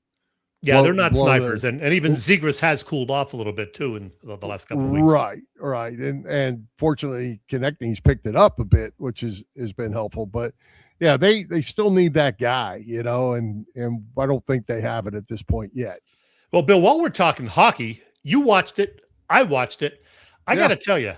Yeah, they're not snipers, and even Zegras has cooled off a little bit too in the last couple of weeks. Right, and fortunately, Connecting's picked it up a bit, which has been helpful. But yeah, they still need that guy, and I don't think they have it at this point yet. Well, Bill, while we're talking hockey, you watched it, I watched it. I got to tell you,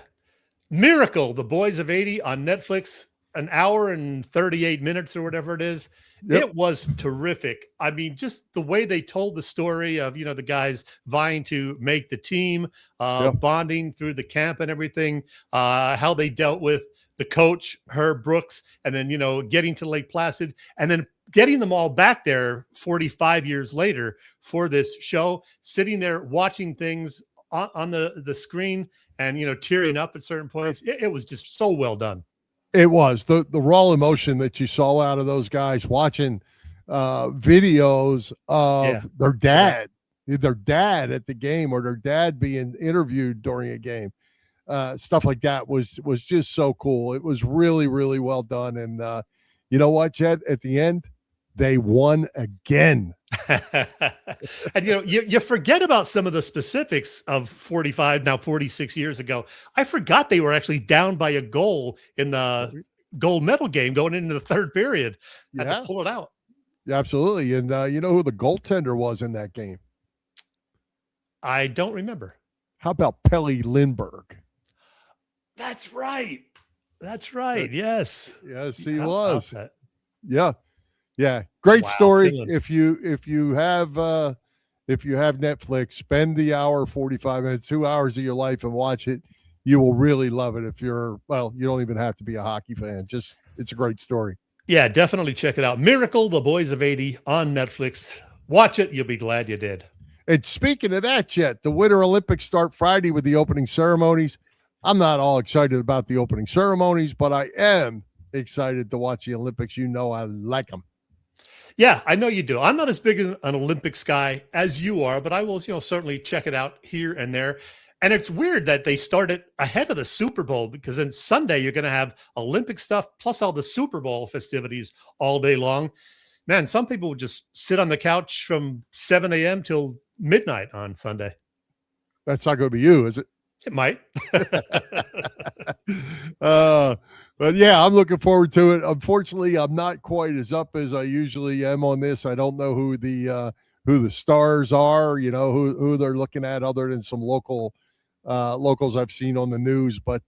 Miracle, The Boys of 80 on Netflix, an hour and 38 minutes or whatever it is. Yep. It was terrific. I mean, just the way they told the story of, the guys vying to make the team, bonding through the camp and everything, how they dealt with the coach, Herb Brooks, and then, getting to Lake Placid and then getting them all back there 45 years later for this show, sitting there watching things on the screen and, tearing up at certain points. It was just so well done. It was the raw emotion that you saw out of those guys watching videos of their dad at the game or their dad being interviewed during a game. Stuff like that was just so cool. It was really, really well done. And you know what, Jed? At the end, they won again. And you forget about some of the specifics of 46 years ago. I forgot they were actually down by a goal in the gold medal game going into the third period. Had to pull it out. Yeah, absolutely. And you know who the goaltender was in that game? I don't remember. How about Pelle Lindbergh? That's right. Yes, he was. Yeah. Great story. Finland. If you have Netflix, spend the hour, 45 minutes, 2 hours of your life and watch it. You will really love it. You don't even have to be a hockey fan. It's a great story. Yeah, definitely check it out. Miracle, The Boys of 80 on Netflix. Watch it. You'll be glad you did. And speaking of that, Jet, the Winter Olympics start Friday with the opening ceremonies. I'm not all excited about the opening ceremonies, but I am excited to watch the Olympics. I like them. Yeah, I know you do. I'm not as big an Olympics guy as you are, but I will, certainly check it out here and there. And it's weird that they started ahead of the Super Bowl because then Sunday you're going to have Olympic stuff plus all the Super Bowl festivities all day long. Man, some people would just sit on the couch from 7 a.m. till midnight on Sunday. That's not going to be you, is it? It might. But yeah, I'm looking forward to it. Unfortunately, I'm not quite as up as I usually am on this. I don't know who the stars are, who they're looking at other than some locals I've seen on the news. But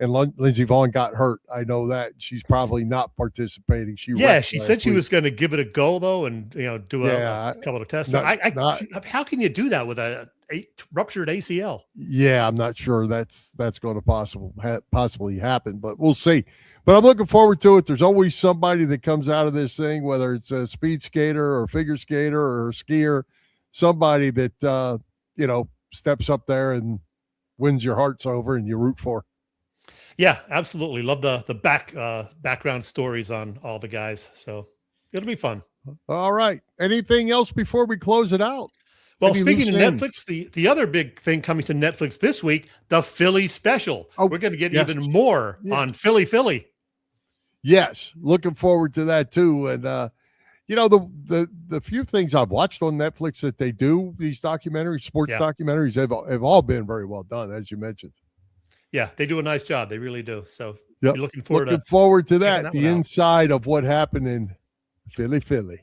and Lindsey Vonn got hurt. I know that she's probably not participating. She said she was going to give it a go though, and do a couple of tests. How can you do that with a ruptured ACL? Yeah, I'm not sure that's going to possibly happen, but we'll see. But I'm looking forward to it. There's always somebody that comes out of this thing, whether it's a speed skater or figure skater or a skier, somebody that steps up there and wins your hearts over and you root for. Yeah, absolutely. Love the background stories on all the guys. So it'll be fun. All right. Anything else before we close it out? Well, speaking of Netflix, the other big thing coming to Netflix this week, the Philly special. We're going to get even more on Philly. Yes, looking forward to that too. And the few things I've watched on Netflix that they do, these documentaries, sports documentaries, have all been very well done, as you mentioned. Yeah, they do a nice job. They really do. So looking forward to that. The inside of what happened in Philly.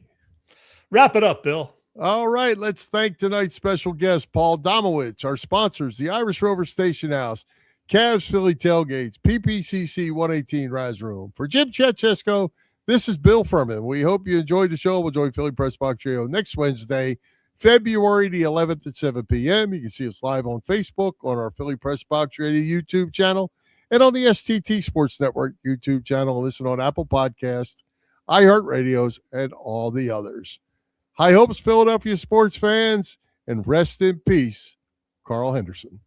Wrap it up, Bill. All right, let's thank tonight's special guest, Paul Domowitch, our sponsors, the Irish Rover Station House, Cavs Philly Tailgates, PPCC 118 Raz Room. For Jim Chetchesko, this is Bill Furman. We hope you enjoyed the show. We'll join Philly Pressbox Radio next Wednesday, February the 11th at 7 p.m. You can see us live on Facebook, on our Philly Pressbox Radio YouTube channel, and on the STT Sports Network YouTube channel. Listen on Apple Podcasts, iHeartRadios, and all the others. High hopes, Philadelphia sports fans, and rest in peace, Carl Henderson.